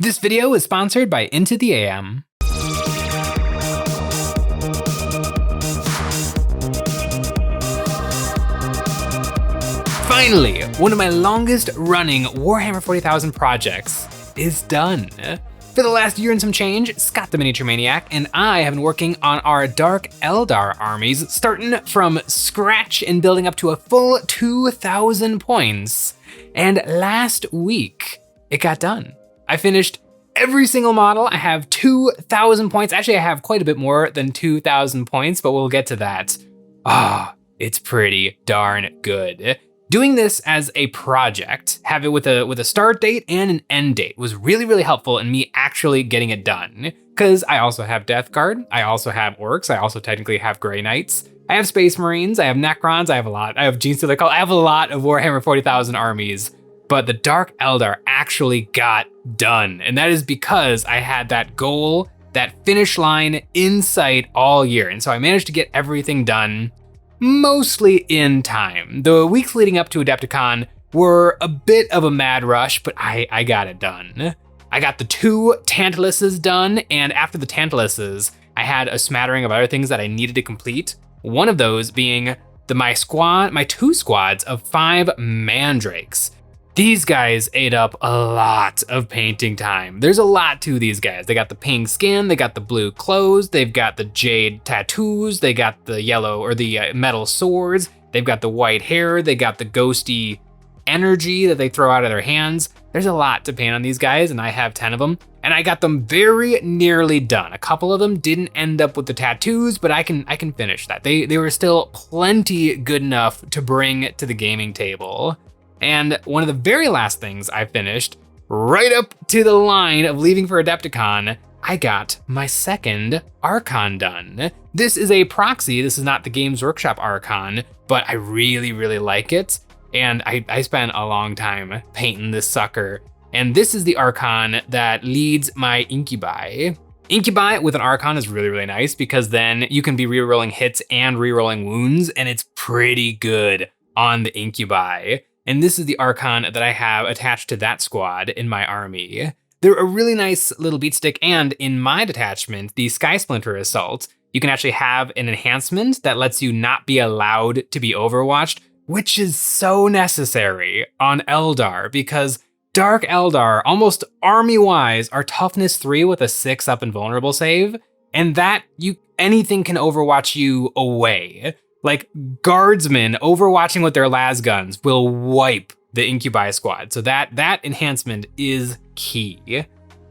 This video is sponsored by Into the AM. Finally, one of my longest running Warhammer 40,000 projects is done. For the last year and some change, Scott the Miniature Maniac and I have been working on our Dark Eldar armies, starting from scratch and building up to a full 2,000 points. And last week, it got done. I finished every single model. I have 2,000 points. Actually, I have quite a bit more than 2,000 points, but we'll get to that. It's pretty darn good. Doing this as a project, have it with a start date and an end date, was really, really helpful in me actually getting it done. Because I also have Death Guard, I also have Orcs, I also technically have Grey Knights, I have Space Marines, I have Necrons, I have a lot, I have Genestealer Cult, I have a lot of Warhammer 40,000 armies. But the Dark Eldar actually got done. And that is because I had that goal, that finish line in sight all year. And so I managed to get everything done mostly in time. The weeks leading up to Adepticon were a bit of a mad rush, but I got it done. I got the 2 Tantaluses done, and after the Tantaluses, I had a smattering of other things that I needed to complete. One of those being my 2 squads of 5 Mandrakes. These guys ate up a lot of painting time. There's a lot to these guys. They got the pink skin, they got the blue clothes, they've got the jade tattoos, they got the yellow or the metal swords, they've got the white hair, they got the ghosty energy that they throw out of their hands. There's a lot to paint on these guys, and I have 10 of them, and I got them very nearly done. A couple of them didn't end up with the tattoos, but I can finish that. They were still plenty good enough to bring to the gaming table. And one of the very last things I finished, right up to the line of leaving for Adepticon, I got my 2nd Archon done. This is a proxy, this is not the Games Workshop Archon, but I really, really like it. And I spent a long time painting this sucker. And this is the Archon that leads my Incubi. Incubi with an Archon is really, really nice because then you can be rerolling hits and rerolling wounds, and it's pretty good on the Incubi. And this is the Archon that I have attached to that squad in my army. They're a really nice little beatstick, and in my detachment, the Sky Splinter Assault, you can actually have an enhancement that lets you not be allowed to be overwatched, which is so necessary on Eldar, because Dark Eldar, almost army-wise, are toughness 3 with a 6 up invulnerable save, and that anything can overwatch you away. Like, guardsmen overwatching with their las guns will wipe the Incubi squad. So that enhancement is key.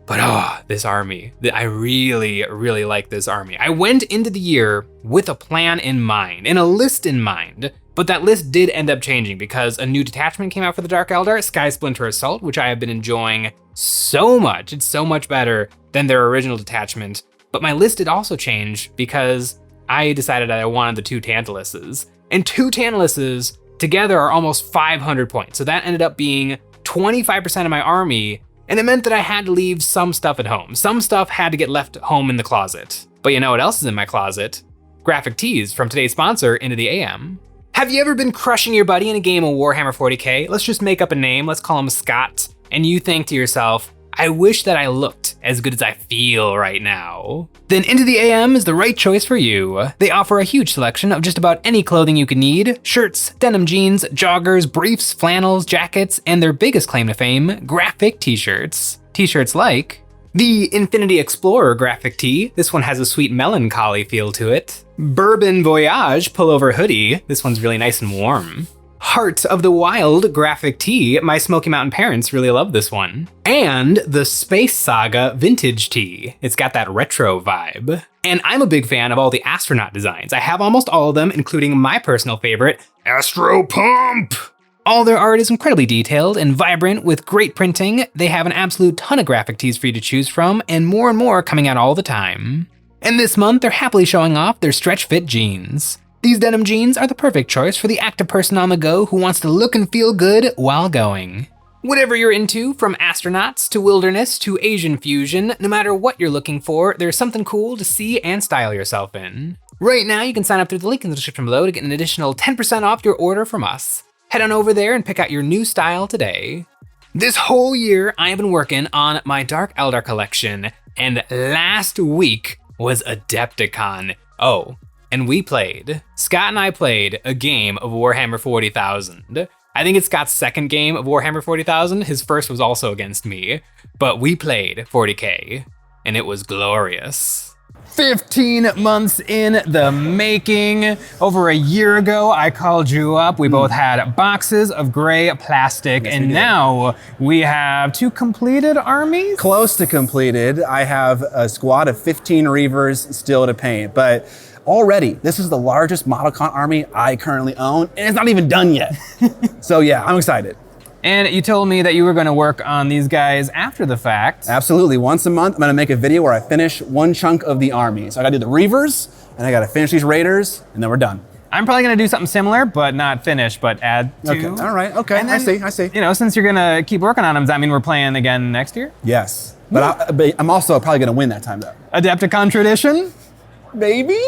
But this army, I really, really like this army. I went into the year with a plan in mind and a list in mind, but that list did end up changing because a new detachment came out for the Dark Eldar, Sky Splinter Assault, which I have been enjoying so much. It's so much better than their original detachment. But my list did also change because I decided that I wanted the 2 Tantaluses. And 2 Tantaluses together are almost 500 points. So that ended up being 25% of my army, and it meant that I had to leave some stuff at home. Some stuff had to get left home in the closet. But you know what else is in my closet? Graphic tees from today's sponsor, Into the AM. Have you ever been crushing your buddy in a game of Warhammer 40k? Let's just make up a name, let's call him Scott, and you think to yourself, I wish that I looked as good as I feel right now. Then Into the AM is the right choice for you. They offer a huge selection of just about any clothing you could need: shirts, denim jeans, joggers, briefs, flannels, jackets, and their biggest claim to fame, graphic t-shirts. T-shirts like the Infinity Explorer graphic tee. This one has a sweet melancholy feel to it. Bourbon Voyage pullover hoodie. This one's really nice and warm. Heart of the Wild graphic tee. My Smoky Mountain parents really love this one. And the Space Saga vintage tee. It's got that retro vibe. And I'm a big fan of all the astronaut designs. I have almost all of them, including my personal favorite, Astro Pump. All their art is incredibly detailed and vibrant with great printing. They have an absolute ton of graphic tees for you to choose from, and more coming out all the time. And this month, they're happily showing off their stretch fit jeans. These denim jeans are the perfect choice for the active person on the go who wants to look and feel good while going. Whatever you're into, from astronauts to wilderness to Asian fusion, no matter what you're looking for, there's something cool to see and style yourself in. Right now, you can sign up through the link in the description below to get an additional 10% off your order from us. Head on over there and pick out your new style today. This whole year, I have been working on my Dark Eldar collection, and last week was Adepticon. Oh, and Scott and I played a game of Warhammer 40,000. I think it's Scott's second game of Warhammer 40,000. His first was also against me, but we played 40K, and it was glorious. 15 months in the making. Over a year ago, I called you up. We both had boxes of gray plastic, yes, and now we have 2 completed armies? Close to completed. I have a squad of 15 Reavers still to paint, but already, this is the largest ModelCon army I currently own, and it's not even done yet. So yeah, I'm excited. And you told me that you were gonna work on these guys after the fact. Absolutely, once a month, I'm gonna make a video where I finish one chunk of the army. So I gotta do the Reavers, and I gotta finish these Raiders, and then we're done. I'm probably gonna do something similar, but not finish, but add to. Okay, all right, okay, and then, I see. You know, since you're gonna keep working on them, does that mean we're playing again next year? Yes, but I'm also probably gonna win that time though. Adepticon tradition? Maybe?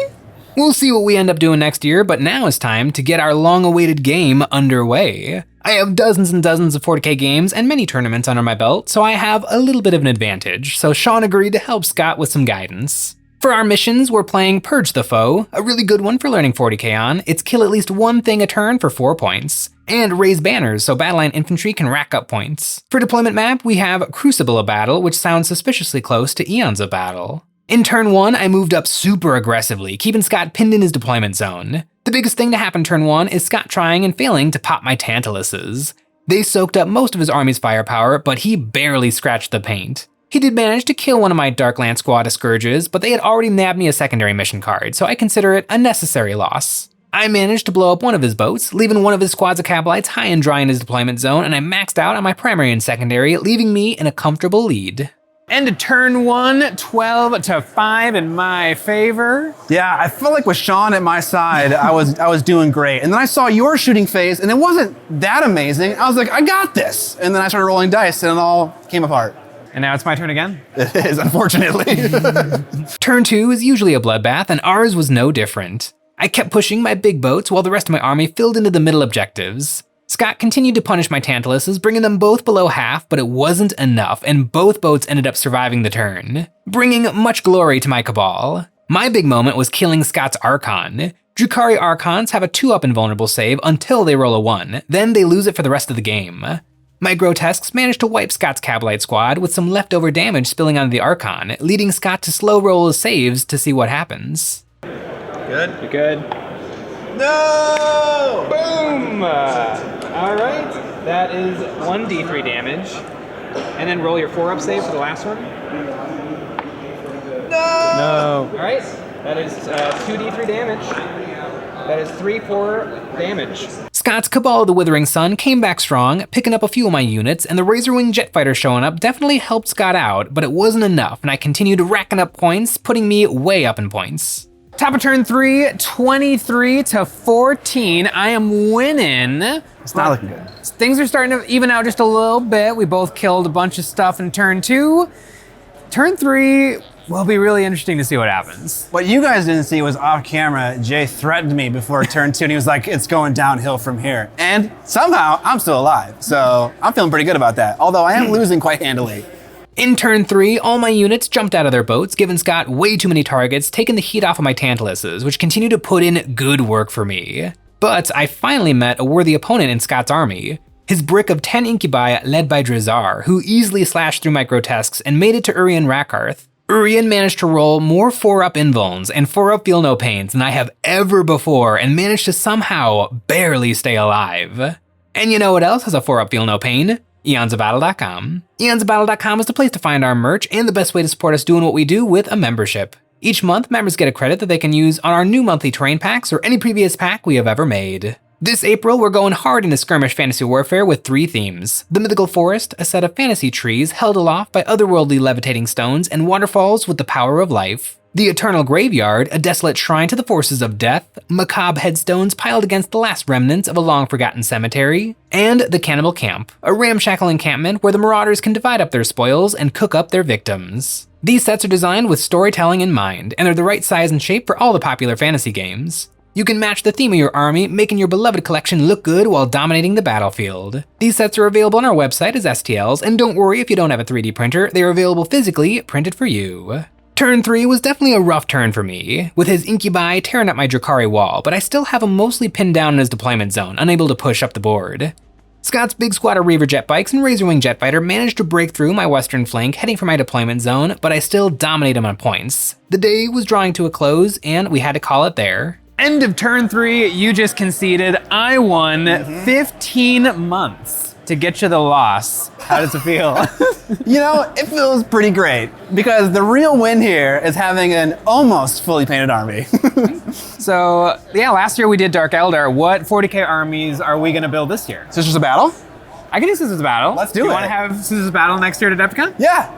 We'll see what we end up doing next year, but now it's time to get our long-awaited game underway. I have dozens and dozens of 40K games and many tournaments under my belt, so I have a little bit of an advantage, so Sean agreed to help Scott with some guidance. For our missions, we're playing Purge the Foe, a really good one for learning 40K on. It's kill at least one thing a turn for 4 points, and raise banners so battle line infantry can rack up points. For deployment map, we have Crucible of Battle, which sounds suspiciously close to Eons of Battle. In turn 1, I moved up super aggressively, keeping Scott pinned in his deployment zone. The biggest thing to happen turn 1 is Scott trying and failing to pop my Tantaluses. They soaked up most of his army's firepower, but he barely scratched the paint. He did manage to kill one of my Darkland squad of Scourges, but they had already nabbed me a secondary mission card, so I consider it a necessary loss. I managed to blow up one of his boats, leaving one of his squads of Cabalites high and dry in his deployment zone, and I maxed out on my primary and secondary, leaving me in a comfortable lead. End of turn 1, 12-5 in my favor. Yeah, I felt like with Sean at my side, I was doing great. And then I saw your shooting phase, and it wasn't that amazing. I was like, I got this. And then I started rolling dice, and it all came apart. And now it's my turn again? It is, unfortunately. Turn 2 is usually a bloodbath, and ours was no different. I kept pushing my big boats while the rest of my army filled into the middle objectives. Scott continued to punish my Tantaluses, bringing them both below half, but it wasn't enough, and both boats ended up surviving the turn, bringing much glory to my Cabal. My big moment was killing Scott's Archon. Drukhari Archons have a 2-up invulnerable save until they roll a 1, then they lose it for the rest of the game. My Grotesques managed to wipe Scott's Cabalite squad with some leftover damage spilling onto the Archon, leading Scott to slow roll his saves to see what happens. Good? You're good. No! Boom! All right, that is 1d3 damage. And then roll your 4-up save for the last one. No! All right, that is 2d3 damage. That is 3-4 damage. Scott's Cabal of the Withering Sun came back strong, picking up a few of my units, and the Razorwing jet fighter showing up definitely helped Scott out, but it wasn't enough, and I continued racking up points, putting me way up in points. Top of turn 3, 23-14. I am winning. It's not looking good. Things are starting to even out just a little bit. We both killed a bunch of stuff in turn 2. Turn 3 will be really interesting to see what happens. What you guys didn't see was off camera, Jay threatened me before turn 2, and he was like, it's going downhill from here. And somehow, I'm still alive. So I'm feeling pretty good about that. Although I am losing quite handily. In turn 3, all my units jumped out of their boats, giving Scott way too many targets, taking the heat off of my Tantaluses, which continue to put in good work for me. But I finally met a worthy opponent in Scott's army. His brick of 10 Incubi led by Drazar, who easily slashed through my Grotesques and made it to Urian Rakarth. Urian managed to roll more 4-up invulns and 4-up feel no pains than I have ever before, and managed to somehow barely stay alive. And you know what else has a 4-up feel no pain? EonsOfBattle.com. EonsOfBattle.com is the place to find our merch and the best way to support us doing what we do with a membership. Each month, members get a credit that they can use on our new monthly terrain packs or any previous pack we have ever made. This April, we're going hard into skirmish fantasy warfare with 3 themes. The Mythical Forest, a set of fantasy trees held aloft by otherworldly levitating stones and waterfalls with the power of life. The Eternal Graveyard, a desolate shrine to the forces of death, macabre headstones piled against the last remnants of a long-forgotten cemetery, and the Cannibal Camp, a ramshackle encampment where the marauders can divide up their spoils and cook up their victims. These sets are designed with storytelling in mind, and they're the right size and shape for all the popular fantasy games. You can match the theme of your army, making your beloved collection look good while dominating the battlefield. These sets are available on our website as STLs, and don't worry if you don't have a 3D printer, they are available physically, printed for you. Turn 3 was definitely a rough turn for me, with his Incubi tearing up my Drukhari wall, but I still have him mostly pinned down in his deployment zone, unable to push up the board. Scott's big squad of Reaver jet bikes and Razorwing jet fighter managed to break through my western flank heading for my deployment zone, but I still dominate him on points. The day was drawing to a close, and we had to call it there. End of turn 3, you just conceded. I won 15 months to get you the loss. How does it feel? You know, it feels pretty great because the real win here is having an almost fully painted army. So, yeah, last year we did Dark Eldar. What 40k armies are we gonna build this year? Sisters of Battle? I can do Scissors of Battle. Let's do it. You wanna have Scissors of Battle next year at Adepticon? Yeah.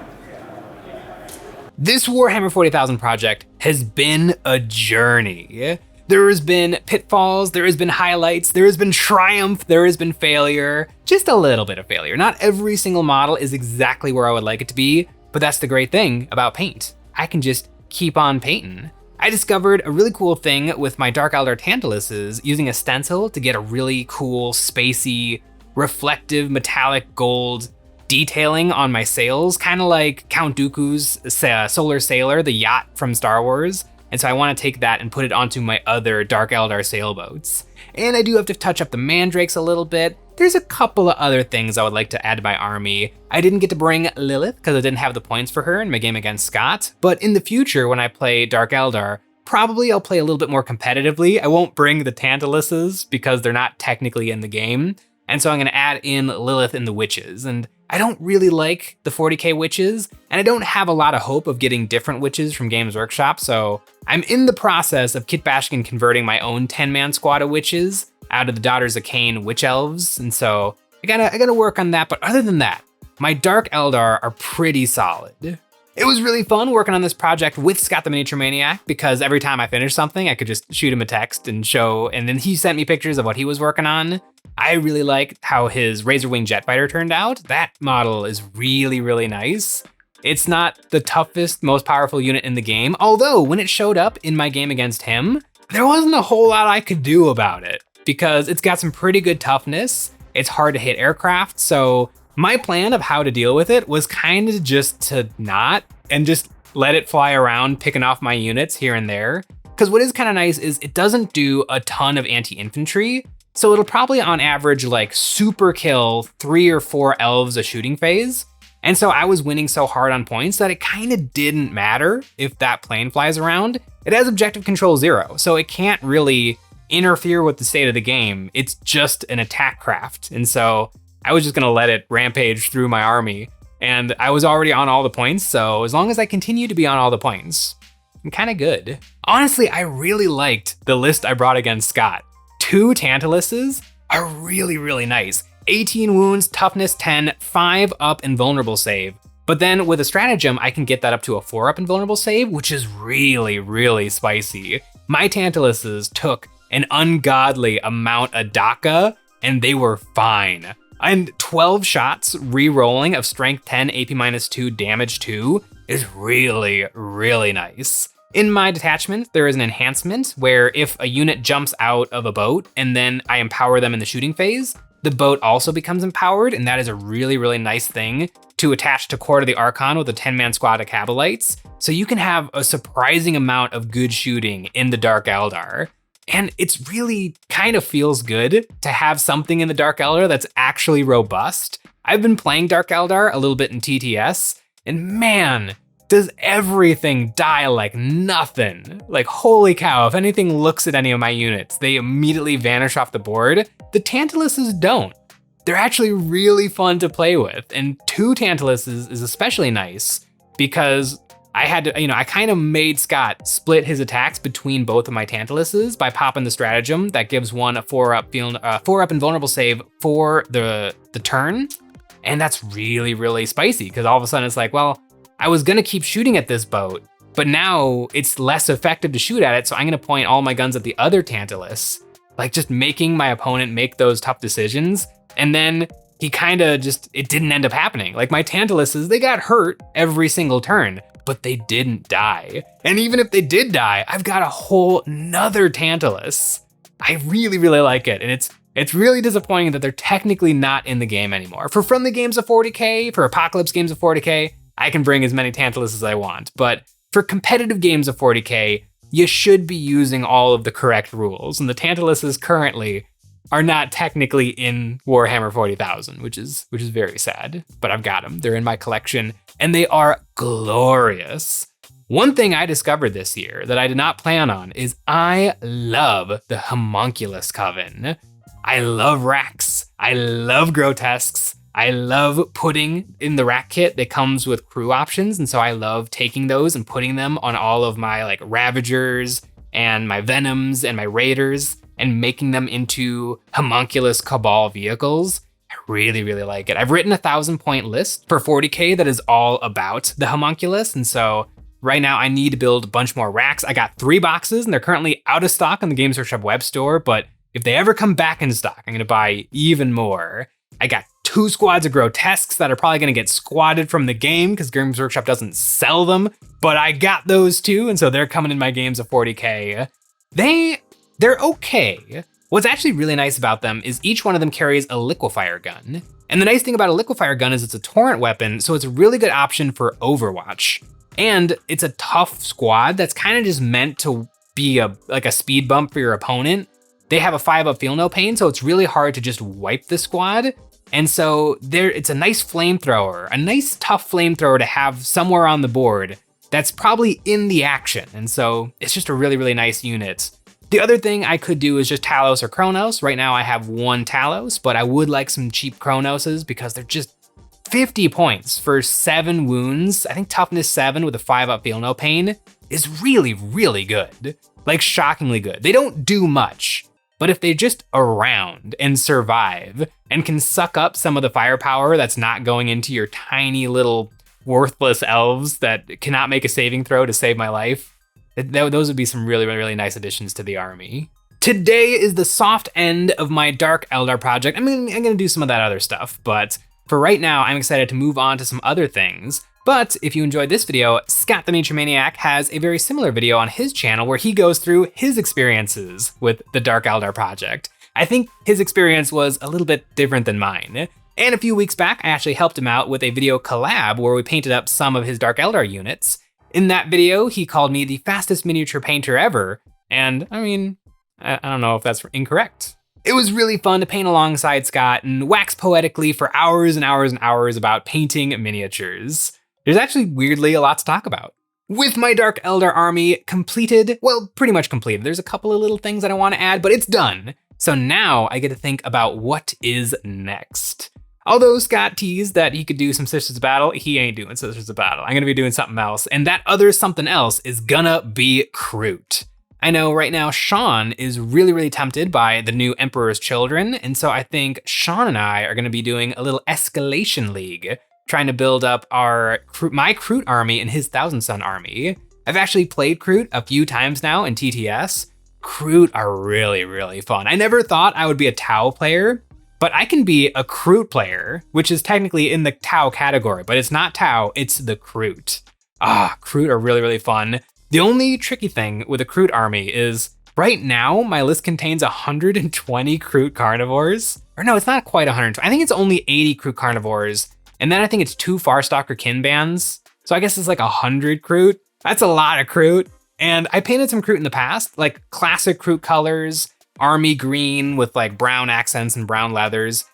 This Warhammer 40,000 project has been a journey. There has been pitfalls, there has been highlights, there has been triumph, there has been failure. Just a little bit of failure. Not every single model is exactly where I would like it to be, but that's the great thing about paint. I can just keep on painting. I discovered a really cool thing with my Dark Eldar Tantaluses using a stencil to get a really cool, spacey, reflective, metallic gold detailing on my sails, kind of like Count Dooku's Solar Sailor, the yacht from Star Wars. And so I want to take that and put it onto my other Dark Eldar sailboats. And I do have to touch up the mandrakes a little bit. There's a couple of other things I would like to add to my army. I didn't get to bring Lilith because I didn't have the points for her in my game against Scott. But in the future, when I play Dark Eldar, probably I'll play a little bit more competitively. I won't bring the Tantaluses because they're not technically in the game. And so I'm gonna add in Lilith and the witches. And I don't really like the 40k witches, and I don't have a lot of hope of getting different witches from Games Workshop, so I'm in the process of kit bashing and converting my own 10-man squad of witches out of the Daughters of Cain witch elves, and so I gotta work on that, but other than that, my Dark Eldar are pretty solid. It was really fun working on this project with Scott the Miniature Maniac because every time I finished something, I could just shoot him a text and show, and then he sent me pictures of what he was working on. I really liked how his Razorwing jet fighter turned out. That model is really, really nice. It's not the toughest, most powerful unit in the game, although when it showed up in my game against him, there wasn't a whole lot I could do about it because it's got some pretty good toughness. It's hard to hit aircraft, so my plan of how to deal with it was kind of just to not and just let it fly around picking off my units here and there. Because what is kind of nice is it doesn't do a ton of anti-infantry, so it'll probably on average like super kill 3 or 4 elves a shooting phase. And so I was winning so hard on points that it kind of didn't matter if that plane flies around. It has objective control 0, so it can't really interfere with the state of the game. It's just an attack craft. And so I was just gonna let it rampage through my army. And I was already on all the points, so as long as I continue to be on all the points, I'm kind of good. Honestly, I really liked the list I brought against Scott. 2 Tantaluses are really, really nice. 18 wounds, toughness 10, 5 up invulnerable save. But then with a stratagem, I can get that up to a 4 up invulnerable save, which is really, really spicy. My Tantaluses took an ungodly amount of DACA, and they were fine. And 12 shots re-rolling of strength 10, AP -2, damage 2 is really, really nice. In my detachment, there is an enhancement where if a unit jumps out of a boat and then I empower them in the shooting phase, the boat also becomes empowered, and that is a really, really nice thing to attach to Court of the Archon with a 10-man squad of Cabalites. So you can have a surprising amount of good shooting in the Dark Eldar. And it's really kind of feels good to have something in the Dark Eldar that's actually robust. I've been playing Dark Eldar a little bit in TTS, and man, does everything die like nothing. Like, holy cow, if anything looks at any of my units, they immediately vanish off the board. The Tantaluses don't. They're actually really fun to play with, and 2 Tantaluses is especially nice because I had to, I kind of made Scott split his attacks between both of my Tantaluses by popping the stratagem that gives one a 4 up invulnerable save for the turn. And that's really, really spicy because all of a sudden it's like, well, I was gonna keep shooting at this boat, but now it's less effective to shoot at it. So I'm gonna point all my guns at the other Tantalus, like just making my opponent make those tough decisions. And then he kind of it didn't end up happening. Like my Tantaluses, they got hurt every single turn, but they didn't die. And even if they did die, I've got a whole nother Tantalus. I really, really like it. And it's really disappointing that they're technically not in the game anymore. For friendly games of 40K, for Apocalypse games of 40K, I can bring as many Tantalus as I want. But for competitive games of 40K, you should be using all of the correct rules. And the Tantaluses currently are not technically in Warhammer 40,000, which is very sad. But I've got them. They're in my collection, and they are glorious. One thing I discovered this year that I did not plan on is I love the Homunculus Coven. I love racks. I love grotesques. I love putting in the rack kit that comes with crew options. And so I love taking those and putting them on all of my like Ravagers and my Venoms and my Raiders and making them into Homunculus Cabal vehicles. I really, really like it. I've written a 1,000-point list for 40K that is all about the Homunculus. And so right now I need to build a bunch more racks. I got 3 boxes and they're currently out of stock on the Games Workshop web store, but if they ever come back in stock, I'm gonna buy even more. I got 2 squads of grotesques that are probably gonna get squatted from the game because Games Workshop doesn't sell them, but I got those too, and so they're coming in my games of 40K. They're okay. What's actually really nice about them is each one of them carries a liquefier gun. And the nice thing about a liquefier gun is it's a torrent weapon, so it's a really good option for Overwatch. And it's a tough squad that's kind of just meant to be like a speed bump for your opponent. They have a 5-up feel no pain, so it's really hard to just wipe the squad. And so it's a nice flamethrower, a nice tough flamethrower to have somewhere on the board that's probably in the action. And so it's just a really, really nice unit. The other thing I could do is just Talos or Chronos. Right now I have 1 Talos, but I would like some cheap Chronoses because they're just 50 points for 7 wounds. I think toughness 7 with a 5-up feel no pain is really, really good. Like shockingly good. They don't do much, but if they're just around and survive and can suck up some of the firepower that's not going into your tiny little worthless elves that cannot make a saving throw to save my life, those would be some really, really, really nice additions to the army. Today is the soft end of my Dark Eldar project. I'm gonna do some of that other stuff, but for right now, I'm excited to move on to some other things. But if you enjoyed this video, Scott the Miniature Maniac has a very similar video on his channel where he goes through his experiences with the Dark Eldar project. I think his experience was a little bit different than mine. And a few weeks back, I actually helped him out with a video collab where we painted up some of his Dark Eldar units. In that video, he called me the fastest miniature painter ever. And I mean, I don't know if that's incorrect. It was really fun to paint alongside Scott and wax poetically for hours and hours and hours about painting miniatures. There's actually weirdly a lot to talk about. With my Dark Eldar army completed, well, pretty much completed. There's a couple of little things that I want to add, but it's done. So now I get to think about what is next. Although Scott teased that he could do some Sisters of Battle, he ain't doing Sisters of Battle. I'm gonna be doing something else, and that other something else is gonna be Kroot. I know right now Sean is really, really tempted by the new Emperor's Children, and so I think Sean and I are gonna be doing a little escalation league, trying to build up my Kroot army and his Thousand Sun army. I've actually played Kroot a few times now in TTS. Kroot are really, really fun. I never thought I would be a Tau player, but I can be a Kroot player, which is technically in the Tau category, but it's not Tau, it's the Kroot. Kroot are really, really fun. The only tricky thing with a Kroot army is right now my list contains 120 Kroot carnivores. Or no, it's not quite 120. I think it's only 80 Kroot carnivores. And then I think it's 2 Farstalker kin bands. So I guess it's like 100 Kroot. That's a lot of Kroot. And I painted some Kroot in the past, like classic Kroot colors, army green with like brown accents and brown leathers.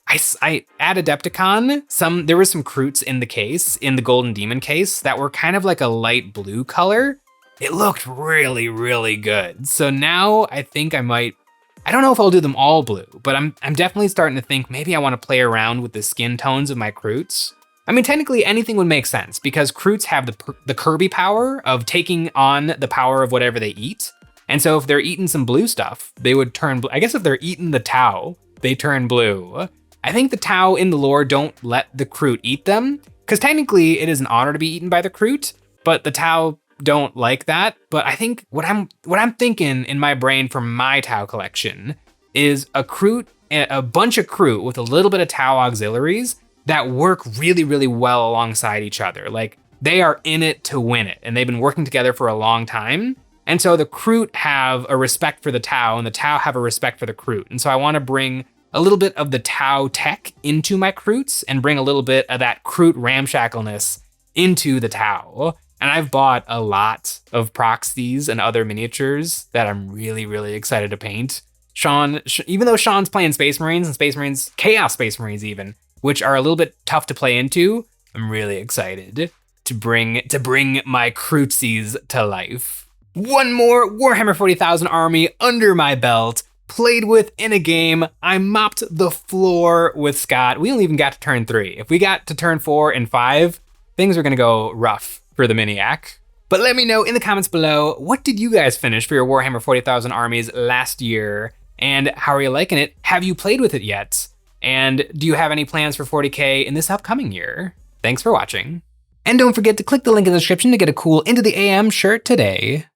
I at Adepticon, there were some Kroots in the case, in the Golden Demon case, that were kind of like a light blue color. It looked really, really good. So now I think I don't know if I'll do them all blue, but I'm definitely starting to think maybe I want to play around with the skin tones of my Kroots. I mean, technically anything would make sense because Kroots have the Kirby power of taking on the power of whatever they eat. And so if they're eating some blue stuff, they would turn blue. I guess if they're eating the Tau, they turn blue. I think the Tau in the lore don't let the Kroot eat them, because technically it is an honor to be eaten by the Kroot, but the Tau don't like that. But I think what I'm thinking in my brain for my Tau collection is a bunch of Kroot with a little bit of Tau auxiliaries that work really, really well alongside each other. Like They are in it to win it, and they've been working together for a long time. And so the Kroot have a respect for the Tau, and the Tau have a respect for the Kroot. And so I want to bring a little bit of the Tau tech into my Kroots and bring a little bit of that Kroot ramshackleness into the Tau. And I've bought a lot of proxies and other miniatures that I'm really, really excited to paint. Sean, even though Sean's playing Space Marines and Space Marines, Chaos Space Marines even, which are a little bit tough to play into, I'm really excited to bring my Krootsies to life. One more Warhammer 40,000 army under my belt, played with in a game. I mopped the floor with Scott. We only even got to turn 3. If we got to turn 4 and 5, things are gonna go rough for the Miniac. But let me know in the comments below, what did you guys finish for your Warhammer 40,000 armies last year? And how are you liking it? Have you played with it yet? And do you have any plans for 40K in this upcoming year? Thanks for watching. And don't forget to click the link in the description to get a cool Into the AM shirt today.